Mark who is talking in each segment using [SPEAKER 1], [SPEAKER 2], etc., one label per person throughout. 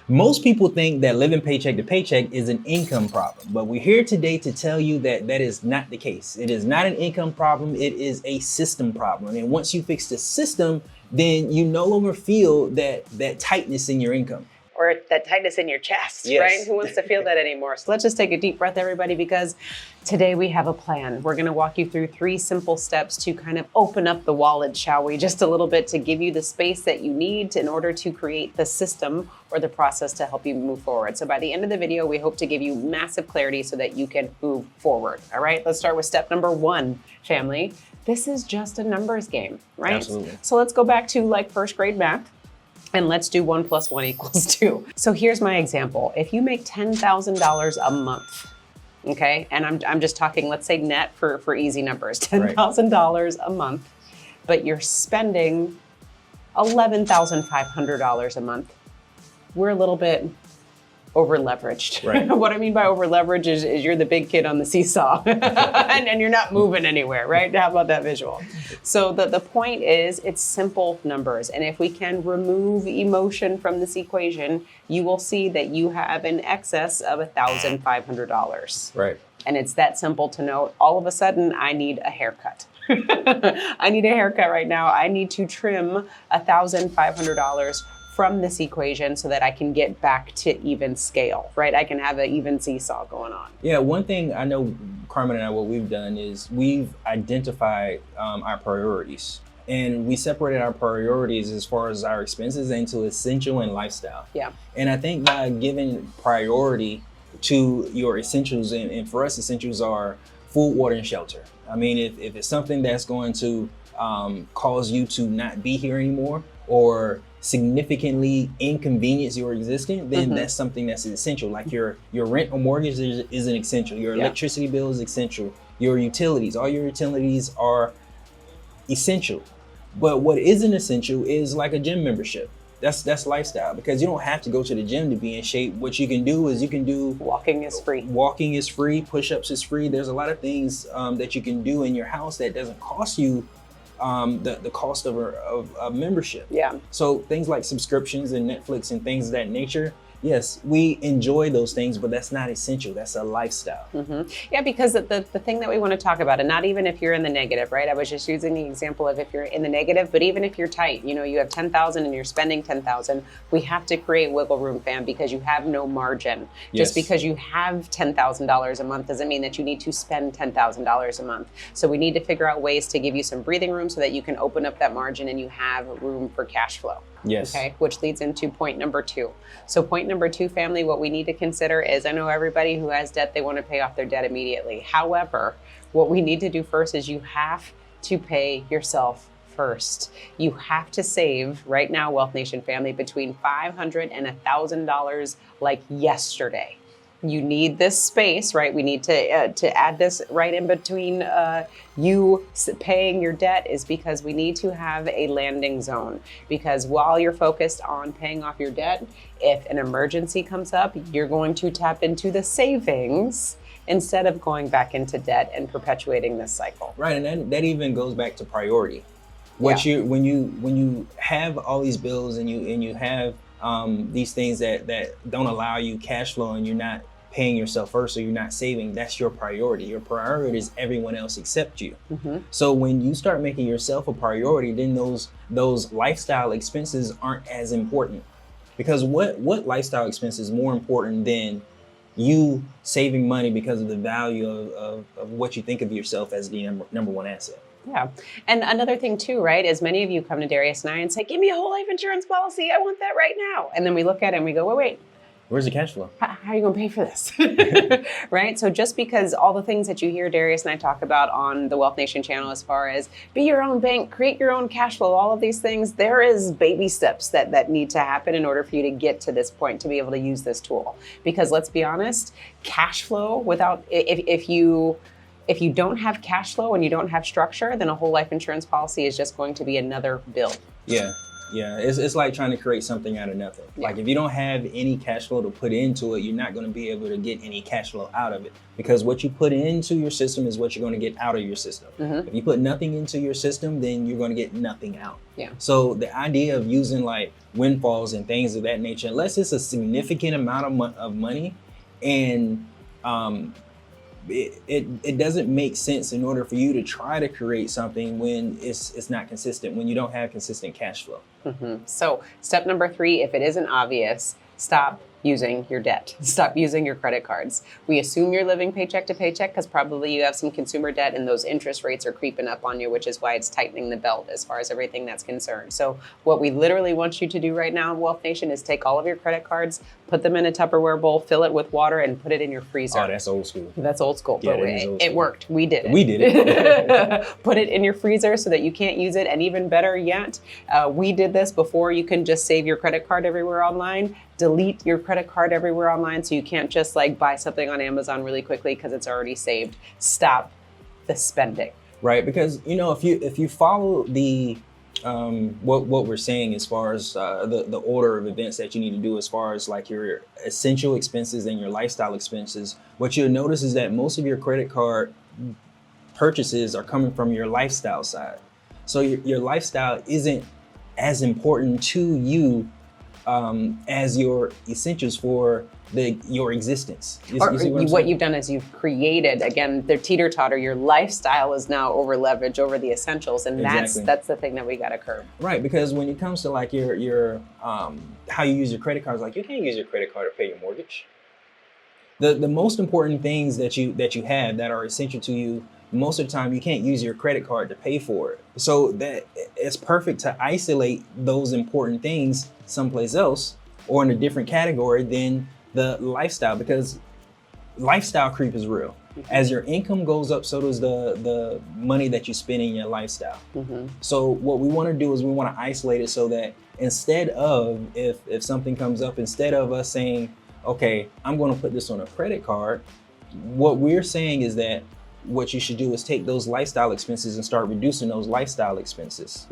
[SPEAKER 1] Most people think that living paycheck to paycheck is an income problem, but we're here today to tell you that that is not the case. It is not an income problem, it is a system problem. And once you fix the system, then you no longer feel that tightness in your income.
[SPEAKER 2] Or that tightness in your chest,
[SPEAKER 1] Yes.
[SPEAKER 2] right? Who wants to feel that anymore? So let's just take a deep breath, everybody, because today we have a plan. We're gonna walk you through 3 simple steps to kind of open up the wallet, shall we, just a little bit, to give you the space that you need in order to create the system or the process to help you move forward. So by the end of the video, we hope to give you massive clarity so that you can move forward, all right? Let's start with step number 1, family. This is just a numbers game, right?
[SPEAKER 1] Absolutely.
[SPEAKER 2] So let's go back to like first grade math. And let's do 1 + 1 = 2. So here's my example. If you make $10,000 a month, okay, and I'm just talking, let's say net for easy numbers, $10,000 a month, but you're spending $11,500 a month, we're a little bit over leveraged.
[SPEAKER 1] Right.
[SPEAKER 2] What I mean by over leveraged is you're the big kid on the seesaw and you're not moving anywhere, right? How about that visual? So the point is, it's simple numbers. And if we can remove emotion from this equation, you will see that you have an excess of $1,500.
[SPEAKER 1] Right.
[SPEAKER 2] And it's that simple to note, all of a sudden, I need a haircut. I need a haircut right now. I need to trim $1,500 from this equation so that I can get back to even scale, right? I can have an even seesaw going on.
[SPEAKER 1] Yeah, one thing I know, Carmen and I, what we've done is we've identified our priorities. And we separated our priorities as far as our expenses into essential and lifestyle.
[SPEAKER 2] Yeah.
[SPEAKER 1] And I think by giving priority to your essentials, and for us, essentials are food, water, and shelter. I mean, if it's something that's going to cause you to not be here anymore or significantly inconvenience your existence, then that's something that's essential. Like your rent or mortgage is an essential. Your electricity bill is essential. Your utilities, all your utilities are essential. But what isn't essential is like a gym membership. That's lifestyle, because you don't have to go to the gym to be in shape. What you can do is
[SPEAKER 2] walking is free.
[SPEAKER 1] Walking is free. Push-ups is free. There's a lot of things that you can do in your house that doesn't cost you the cost of a membership.
[SPEAKER 2] Yeah.
[SPEAKER 1] So things like subscriptions and Netflix and things of that nature, yes, we enjoy those things, but that's not essential. That's a lifestyle.
[SPEAKER 2] Yeah, because the thing that we want to talk about, and not even if you're in the negative, right? I was just using the example of if you're in the negative, but even if you're tight, you know, you have 10,000 and you're spending 10,000, we have to create wiggle room, fam, because you have no margin.
[SPEAKER 1] Yes.
[SPEAKER 2] Just because you have $10,000 a month doesn't mean that you need to spend $10,000 a month. So we need to figure out ways to give you some breathing room so that you can open up that margin and you have room for cash flow.
[SPEAKER 1] Yes.
[SPEAKER 2] Okay, which leads into point number 2. So point number 2, family, what we need to consider is, I know everybody who has debt, they want to pay off their debt immediately. However, what we need to do first is you have to pay yourself first. You have to save right now, Wealth Nation family, between $500 and $1,000 like yesterday. You need this space, right? We need to add this right in between you paying your debt, is because we need to have a landing zone. Because while you're focused on paying off your debt, if an emergency comes up, you're going to tap into the savings instead of going back into debt and perpetuating this cycle.
[SPEAKER 1] Right, and that even goes back to priority. When you have all these bills and you have these things that don't allow you cash flow, and you're not paying yourself first, or you're not saving, that's your priority. Your priority is everyone else except you. So when you start making yourself a priority, then those lifestyle expenses aren't as important. Because what lifestyle expense is more important than you saving money because of the value of what you think of yourself as the number one asset?
[SPEAKER 2] Yeah. And another thing too, right, is many of you come to Darius and I and say, give me a whole life insurance policy. I want that right now. And then we look at it and we go, wait.
[SPEAKER 1] Where's the cash flow?
[SPEAKER 2] How are you going to pay for this? Right? So just because all the things that you hear Darius and I talk about on the Wealth Nation channel, as far as be your own bank, create your own cash flow, all of these things, there is baby steps that need to happen in order for you to get to this point to be able to use this tool. Because let's be honest, cash flow without, if you don't have cash flow and you don't have structure, then a whole life insurance policy is just going to be another bill.
[SPEAKER 1] Yeah. Yeah, it's like trying to create something out of nothing.
[SPEAKER 2] Yeah.
[SPEAKER 1] Like if you don't have any cash flow to put into it, you're not going to be able to get any cash flow out of it, because what you put into your system is what you're going to get out of your system. If you put nothing into your system, then you're going to get nothing out.
[SPEAKER 2] Yeah.
[SPEAKER 1] So the idea of using like windfalls and things of that nature, unless it's a significant amount of money, and it doesn't make sense in order for you to try to create something when it's not consistent, when you don't have consistent cash flow.
[SPEAKER 2] So step number 3, if it isn't obvious, stop using your debt. Stop using your credit cards. We assume you're living paycheck to paycheck because probably you have some consumer debt and those interest rates are creeping up on you, which is why it's tightening the belt as far as everything that's concerned. So what we literally want you to do right now in Wealth Nation is take all of your credit cards, put them in a Tupperware bowl, fill it with water, and put it in your freezer.
[SPEAKER 1] Oh, that's old school.
[SPEAKER 2] That's old school,
[SPEAKER 1] Yeah,
[SPEAKER 2] but
[SPEAKER 1] that is old
[SPEAKER 2] it
[SPEAKER 1] school.
[SPEAKER 2] worked. We did it.
[SPEAKER 1] We did it.
[SPEAKER 2] Put it in your freezer so that you can't use it. And even better yet, we did this before. You can just save your credit card everywhere online. Delete your credit card everywhere online, so you can't just like buy something on Amazon really quickly because it's already saved. Stop the spending.
[SPEAKER 1] Right, because if you follow the what we're saying as far as the order of events that you need to do as far as like your essential expenses and your lifestyle expenses, what you'll notice is that most of your credit card purchases are coming from your lifestyle side. So your lifestyle isn't as important to you as your essentials for your existence.
[SPEAKER 2] What you've done is you've created, again, the teeter-totter, your lifestyle is now over leverage over the essentials, and
[SPEAKER 1] Exactly.
[SPEAKER 2] that's the thing that we got to curb.
[SPEAKER 1] Right, because when it comes to like your how you use your credit cards, like you can't use your credit card to pay your mortgage. The most important things that you have that are essential to you, most of the time you can't use your credit card to pay for it. So that it's perfect to isolate those important things someplace else or in a different category than the lifestyle, because lifestyle creep is real. As your income goes up, so does the money that you spend in your lifestyle. So what we want to do is we want to isolate it so that instead of, if something comes up, instead of us saying, okay, I'm going to put this on a credit card, what we're saying is that what you should do is take those lifestyle expenses and start reducing those lifestyle expenses,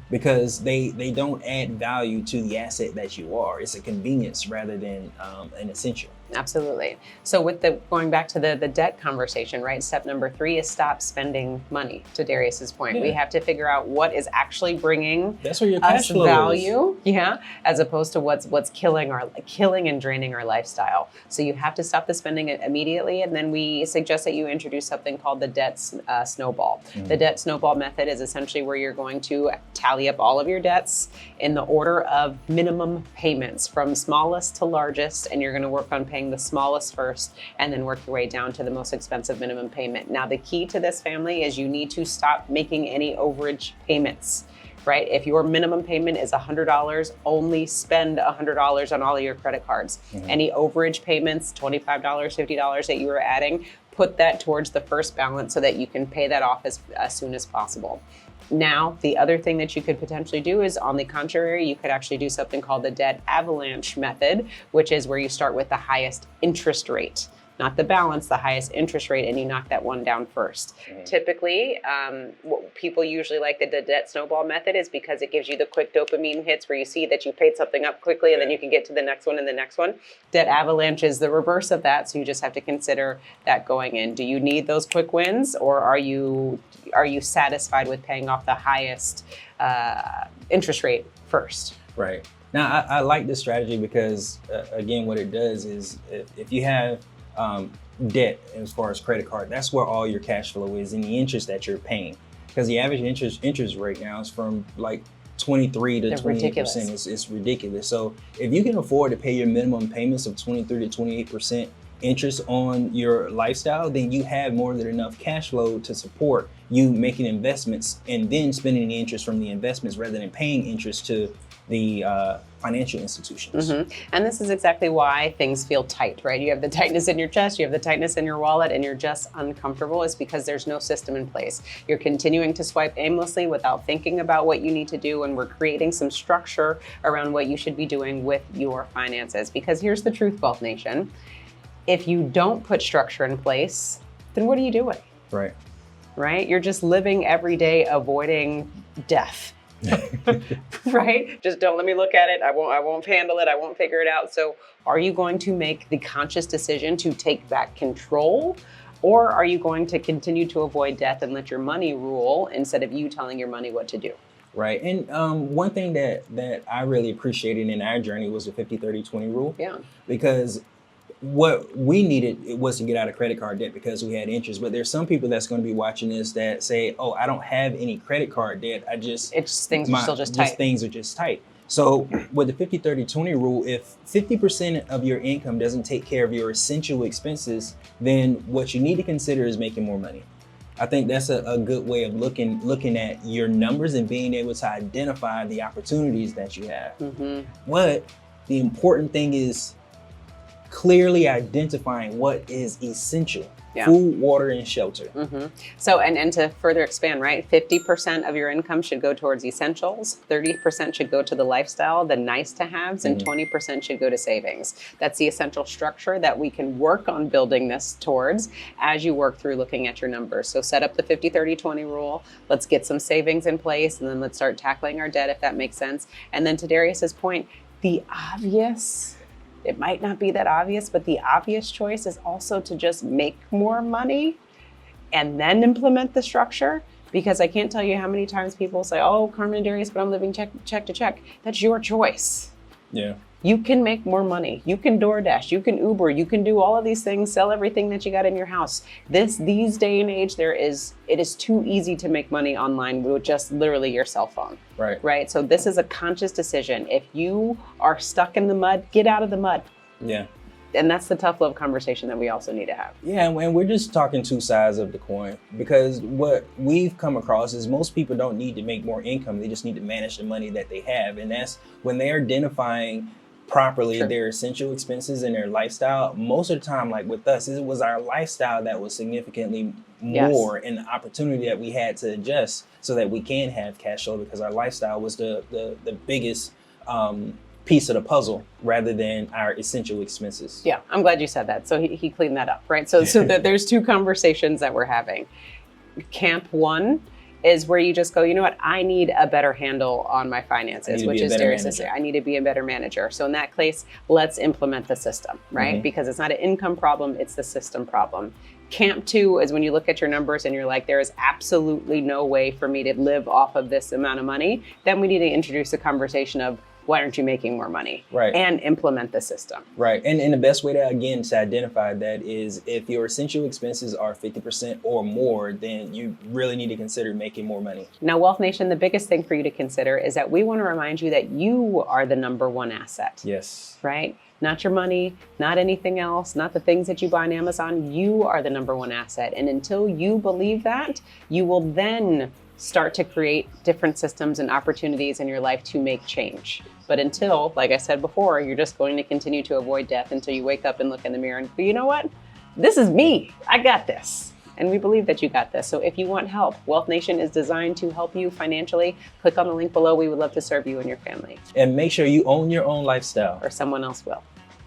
[SPEAKER 1] because they don't add value to the asset that you are. It's a convenience rather than an essential.
[SPEAKER 2] Absolutely. So with going back to the debt conversation, right? Step number 3 is stop spending money, to Darius's point.
[SPEAKER 1] Yeah.
[SPEAKER 2] We have to figure out what is actually bringing
[SPEAKER 1] That's where your cash
[SPEAKER 2] us
[SPEAKER 1] flow
[SPEAKER 2] value, as opposed to what's killing and draining our lifestyle. So you have to stop the spending immediately, and then we suggest that you introduce something called the debt snowball. The debt snowball method is essentially where you're going to tally up all of your debts in the order of minimum payments from smallest to largest, and you're going to work on paying the smallest first and then work your way down to the most expensive minimum payment. Now, the key to this, family, is you need to stop making any overage payments. Right? If your minimum payment is $100, only spend $100 on all of your credit cards. Any overage payments, $25, $50 that you are adding, put that towards the first balance so that you can pay that off as soon as possible. Now, the other thing that you could potentially do is, on the contrary, you could actually do something called the debt avalanche method, which is where you start with the highest interest rate. Not the balance, the highest interest rate, and you knock that one down first. Typically, what people usually like the debt snowball method is because it gives you the quick dopamine hits where you see that you paid something up quickly and then you can get to the next one and the next one. Debt avalanche is the reverse of that, so you just have to consider that going in. Do you need those quick wins, or are you satisfied with paying off the highest interest rate first?
[SPEAKER 1] Right. Now, I like this strategy because, again, what it does is if you have debt as far as credit card, that's where all your cash flow is and the interest that you're paying. Because the average interest rate now is from like 23 to 28%. It's ridiculous. So if you can afford to pay your minimum payments of 23 to 28% interest on your lifestyle, then you have more than enough cash flow to support you making investments and then spending the interest from the investments rather than paying interest to the financial institutions.
[SPEAKER 2] And this is exactly why things feel tight, right? You have the tightness in your chest, you have the tightness in your wallet, and you're just uncomfortable. It's because there's no system in place. You're continuing to swipe aimlessly without thinking about what you need to do, and we're creating some structure around what you should be doing with your finances. Because here's the truth, Wealth Nation. If you don't put structure in place, then what are you doing?
[SPEAKER 1] Right.
[SPEAKER 2] Right? You're just living every day avoiding death. right? Just don't let me look at it. I won't handle it. I won't figure it out. So are you going to make the conscious decision to take back control? Or are you going to continue to avoid death and let your money rule instead of you telling your money what to do?
[SPEAKER 1] Right. And one thing that I really appreciated in our journey was the 50-30-20 rule.
[SPEAKER 2] Yeah.
[SPEAKER 1] Because what we needed it was to get out of credit card debt because we had interest. But there's some people that's going to be watching this that say, oh, I don't have any credit card debt.
[SPEAKER 2] Things are still just tight.
[SPEAKER 1] Things are just tight. So with the 50-30-20 rule, if 50% of your income doesn't take care of your essential expenses, then what you need to consider is making more money. I think that's a good way of looking at your numbers and being able to identify the opportunities that you have.
[SPEAKER 2] Mm-hmm.
[SPEAKER 1] But the important thing is clearly identifying what is essential.
[SPEAKER 2] Yeah.
[SPEAKER 1] Food, water, and shelter.
[SPEAKER 2] Mm-hmm. So, and to further expand, right? 50% of your income should go towards essentials, 30% should go to the lifestyle, the nice to haves, and 20% should go to savings. That's the essential structure that we can work on building this towards as you work through looking at your numbers. So set up the 50-30-20 rule. Let's get some savings in place, and then let's start tackling our debt if that makes sense. And then to Darius's point, the obvious, it might not be that obvious, but the obvious choice is also to just make more money and then implement the structure. Because I can't tell you how many times people say, oh, Carmen and Darius, but I'm living check to check. That's your choice.
[SPEAKER 1] Yeah.
[SPEAKER 2] You can make more money. You can DoorDash, you can Uber, you can do all of these things, sell everything that you got in your house. These day and age, it is too easy to make money online with just literally your cell phone. Right. So this is a conscious decision. If you are stuck in the mud, get out of the mud.
[SPEAKER 1] Yeah.
[SPEAKER 2] And that's the tough love conversation that we also need to have.
[SPEAKER 1] Yeah, and we're just talking two sides of the coin, because what we've come across is most people don't need to make more income. They just need to manage the money that they have. And that's when they're identifying properly their essential expenses and their lifestyle. Most of the time, like with us, it was our lifestyle that was significantly more, and the opportunity that we had to adjust so that we can have cash flow, because our lifestyle was the biggest piece of the puzzle rather than our essential expenses.
[SPEAKER 2] Yeah, I'm glad you said that. So he cleaned that up, right? So there's two conversations that we're having. Camp one is where you just go, you know what, I need a better handle on my finances, which is Darius' say, I need to be a better manager. So in that case, let's implement the system, right? Because it's not an income problem, it's the system problem. Camp two is when you look at your numbers and you're like, there is absolutely no way for me to live off of this amount of money. Then we need to introduce a conversation of, why aren't you making more money?
[SPEAKER 1] Right.
[SPEAKER 2] And implement the system.
[SPEAKER 1] Right. And the best way to identify that is if your essential expenses are 50% or more, then you really need to consider making more money.
[SPEAKER 2] Now, Wealth Nation, the biggest thing for you to consider is that we want to remind you that you are the number one asset.
[SPEAKER 1] Yes.
[SPEAKER 2] Right? Not your money, not anything else, not the things that you buy on Amazon. You are the number one asset. And until you believe that, you will then start to create different systems and opportunities in your life to make change. But until, like I said before, you're just going to continue to avoid death until you wake up and look in the mirror and go, you know what? This is me. I got this. And we believe that you got this. So if you want help, Wealth Nation is designed to help you financially. Click on the link below. We would love to serve you and your family.
[SPEAKER 1] And make sure you own your own lifestyle.
[SPEAKER 2] Or someone else will.